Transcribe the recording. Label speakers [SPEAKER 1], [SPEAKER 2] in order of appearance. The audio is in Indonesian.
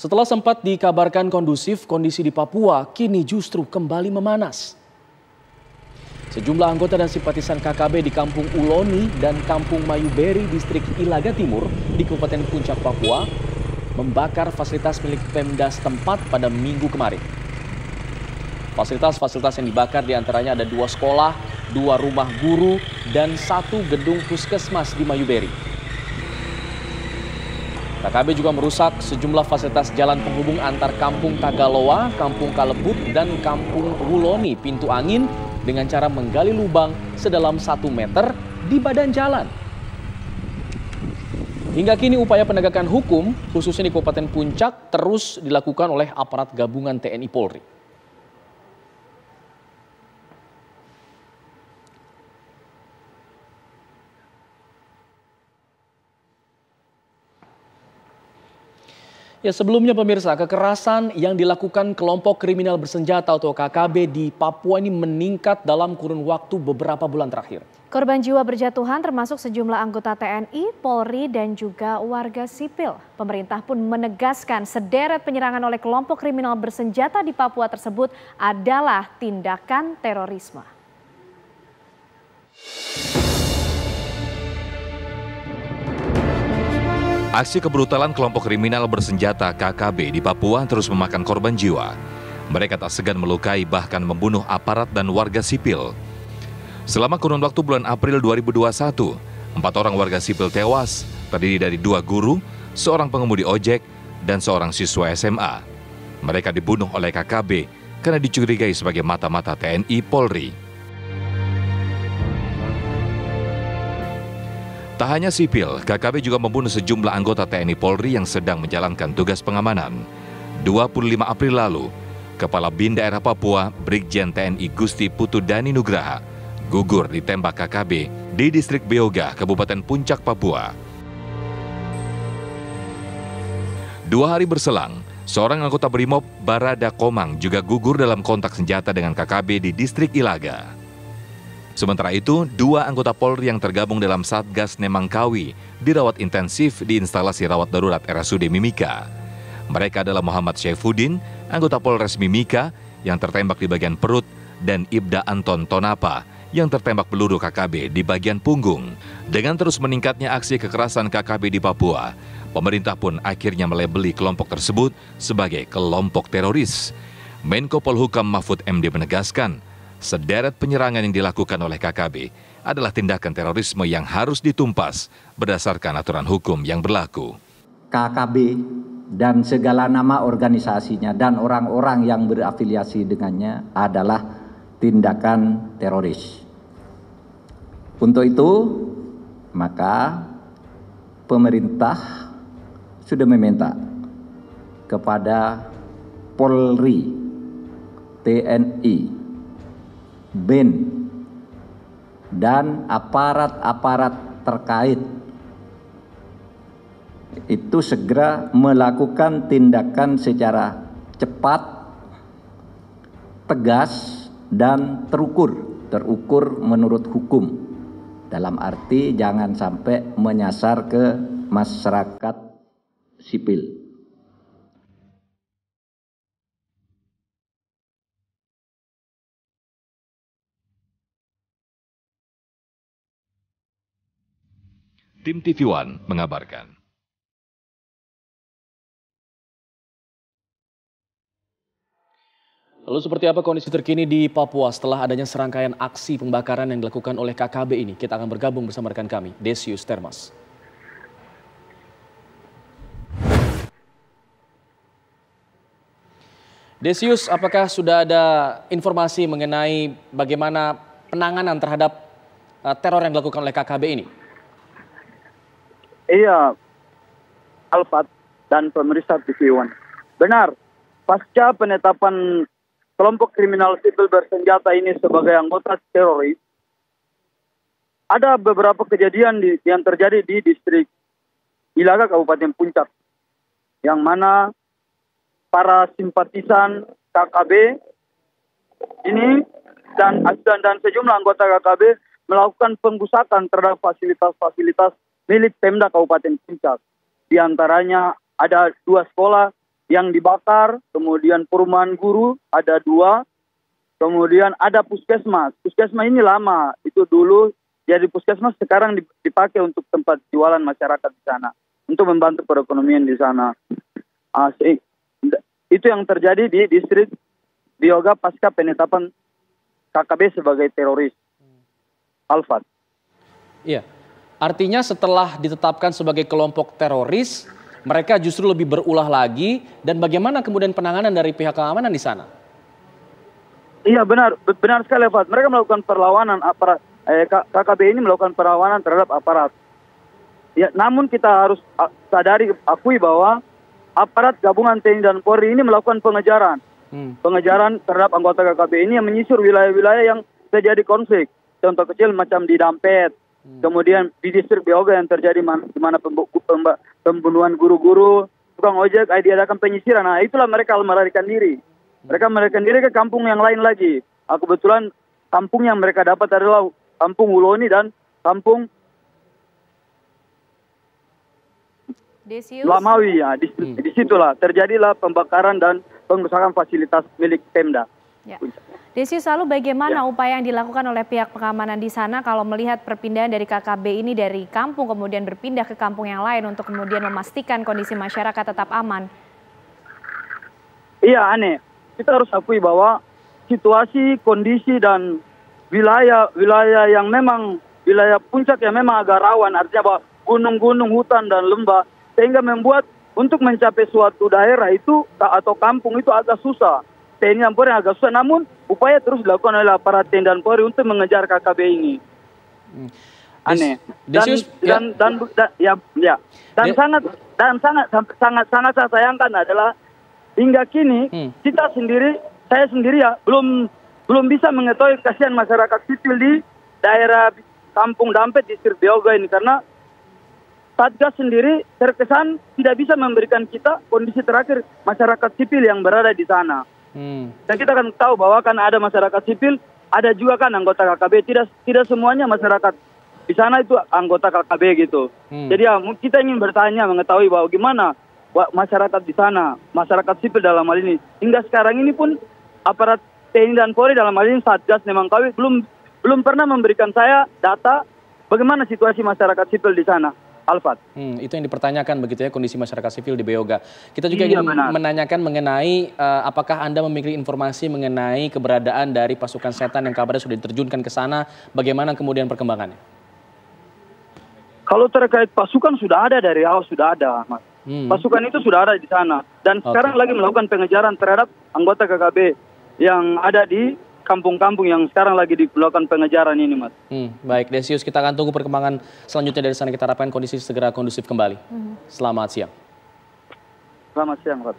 [SPEAKER 1] Setelah sempat dikabarkan kondusif, kondisi di Papua kini justru kembali memanas. Sejumlah anggota dan simpatisan KKB di Kampung Uloni dan Kampung Mayuberi, distrik Ilaga Timur di Kabupaten Puncak, Papua, membakar fasilitas milik Pemda setempat pada Minggu kemarin. Fasilitas-fasilitas yang dibakar diantaranya ada 2 sekolah, 2 rumah guru, dan 1 gedung puskesmas di Mayuberi. KKB juga merusak sejumlah fasilitas jalan penghubung antar Kampung Tagaloa, Kampung Kalebut, dan Kampung Wuloni pintu angin dengan cara menggali lubang sedalam 1 meter di badan jalan. Hingga kini upaya penegakan hukum, khususnya di Kabupaten Puncak, terus dilakukan oleh aparat gabungan TNI Polri. Ya, sebelumnya pemirsa, kekerasan yang dilakukan kelompok kriminal bersenjata atau KKB di Papua ini meningkat dalam kurun waktu beberapa bulan terakhir.
[SPEAKER 2] Korban jiwa berjatuhan termasuk sejumlah anggota TNI, Polri, dan juga warga sipil. Pemerintah pun menegaskan sederet penyerangan oleh kelompok kriminal bersenjata di Papua tersebut adalah tindakan terorisme.
[SPEAKER 3] Aksi kebrutalan kelompok kriminal bersenjata KKB di Papua terus memakan korban jiwa. Mereka tak segan melukai bahkan membunuh aparat dan warga sipil. Selama kurun waktu bulan April 2021, 4 orang warga sipil tewas, terdiri dari 2 guru, seorang pengemudi ojek, dan seorang siswa SMA. Mereka dibunuh oleh KKB karena dicurigai sebagai mata-mata TNI Polri. Tak hanya sipil, KKB juga membunuh sejumlah anggota TNI Polri yang sedang menjalankan tugas pengamanan. 25 April lalu, Kepala BIN Daerah Papua, Brigjen TNI Gusti Putu Dani Nugraha, gugur ditembak KKB di distrik Beoga, Kabupaten Puncak, Papua. 2 hari berselang, seorang anggota Brimob Barada Komang juga gugur dalam kontak senjata dengan KKB di distrik Ilaga. Sementara itu, 2 anggota Polri yang tergabung dalam Satgas Nemangkawi dirawat intensif di instalasi rawat darurat RSUD Mimika. Mereka adalah Muhammad Syaifuddin, anggota Polres Mimika yang tertembak di bagian perut, dan Ibda Anton Tonapa yang tertembak peluru KKB di bagian punggung. Dengan terus meningkatnya aksi kekerasan KKB di Papua, pemerintah pun akhirnya melabeli kelompok tersebut sebagai kelompok teroris. Menko Polhukam Mahfud MD menegaskan, sederet penyerangan yang dilakukan oleh KKB adalah tindakan terorisme yang harus ditumpas berdasarkan aturan hukum yang berlaku.
[SPEAKER 4] KKB dan segala nama organisasinya dan orang-orang yang berafiliasi dengannya adalah tindakan teroris. Untuk itu, maka pemerintah sudah meminta kepada Polri, TNI, BIN, dan aparat-aparat terkait itu segera melakukan tindakan secara cepat, tegas, dan terukur menurut hukum. Dalam arti jangan sampai menyasar ke masyarakat sipil.
[SPEAKER 3] Tim TV One mengabarkan.
[SPEAKER 1] Lalu seperti apa kondisi terkini di Papua setelah adanya serangkaian aksi pembakaran yang dilakukan oleh KKB ini? Kita akan bergabung bersama rekan kami, Desius Termas. Desius, apakah sudah ada informasi mengenai bagaimana penanganan terhadap teror yang dilakukan oleh KKB ini?
[SPEAKER 5] Iya, Alfat dan pemirsa TV One. Benar, pasca penetapan kelompok kriminal sipil bersenjata ini sebagai anggota teroris, ada beberapa kejadian yang terjadi di distrik Ilaga, Kabupaten Puncak, yang mana para simpatisan KKB ini dan sejumlah anggota KKB melakukan pengrusakan terhadap fasilitas-fasilitas milik Pemda Kabupaten Puncak. Di antaranya ada 2 sekolah, yang dibakar, kemudian perumahan guru ada 2, kemudian ada puskesmas. Puskesmas ini lama, itu dulu jadi puskesmas, sekarang dipakai untuk tempat jualan masyarakat di sana, untuk membantu perekonomian di sana. Itu yang terjadi di distrik Beoga pasca penetapan KKB sebagai teroris. Alfat.
[SPEAKER 1] Iya, artinya setelah ditetapkan sebagai kelompok teroris, mereka justru lebih berulah lagi, dan bagaimana kemudian penanganan dari pihak keamanan di sana?
[SPEAKER 5] Iya benar sekali Alfat. Mereka melakukan perlawanan, KKB ini melakukan perlawanan terhadap aparat. Ya, namun kita harus akui bahwa aparat gabungan TNI dan Polri ini melakukan pengejaran. Pengejaran terhadap anggota KKB ini yang menyisir wilayah-wilayah yang terjadi konflik. Contoh kecil macam di Dampet, kemudian di distrik Beoga yang terjadi di mana pembunuhan guru-guru, tukang ojek, diadakan penyisiran. Nah, itulah mereka melarikan diri. Mereka melarikan diri ke kampung yang lain lagi. Kebetulan kampung yang mereka dapat adalah kampung Uloni dan kampung Lamawi. Ya, di situlah terjadilah pembakaran dan pengerusakan fasilitas milik Pemda.
[SPEAKER 2] Ya. Desius, lalu bagaimana upaya yang dilakukan oleh pihak pengamanan di sana kalau melihat perpindahan dari KKB ini dari kampung kemudian berpindah ke kampung yang lain untuk kemudian memastikan kondisi masyarakat tetap aman?
[SPEAKER 5] Iya, aneh. Kita harus akui bahwa situasi, kondisi dan wilayah yang memang wilayah puncak yang memang agak rawan, artinya bahwa gunung-gunung, hutan dan lembah, sehingga membuat untuk mencapai suatu daerah itu atau kampung itu agak susah. TNI dan Polri agak susah, namun upaya terus dilakukan oleh aparat TNI dan Polri untuk mengejar KKB ini. Aneh. Sangat saya sayangkan adalah hingga kini saya sendiri ya belum bisa mengetahui kasihan masyarakat sipil di daerah Kampung Dampet di distrik Beoga ini, karena Satgas sendiri terkesan tidak bisa memberikan kita kondisi terakhir masyarakat sipil yang berada di sana. Dan kita kan tahu bahwa kan ada masyarakat sipil, ada juga kan anggota KKB. Tidak semuanya masyarakat di sana itu anggota KKB gitu. Jadi ya kita ingin bertanya, mengetahui bahwa gimana masyarakat di sana, masyarakat sipil dalam hal ini. Hingga sekarang ini pun aparat TNI dan Polri dalam hal ini Satgas Nemangkawi belum pernah memberikan saya data bagaimana situasi masyarakat sipil di sana. Alfat.
[SPEAKER 1] Itu yang dipertanyakan begitu ya, kondisi masyarakat sipil di Beoga. Kita juga ingin menanyakan mengenai apakah Anda memiliki informasi mengenai keberadaan dari pasukan setan yang kabarnya sudah diterjunkan ke sana, bagaimana kemudian perkembangannya?
[SPEAKER 5] Kalau terkait pasukan sudah ada dari awal, sudah ada, Mas. Pasukan itu sudah ada di sana dan sekarang lagi melakukan pengejaran terhadap anggota KKB yang ada di kampung-kampung yang sekarang lagi dilakukan pengejaran ini, Mas.
[SPEAKER 1] Baik, Desius, kita akan tunggu perkembangan selanjutnya dari sana. Kita harapkan kondisi segera kondusif kembali. Selamat siang.
[SPEAKER 5] Selamat siang, Pak.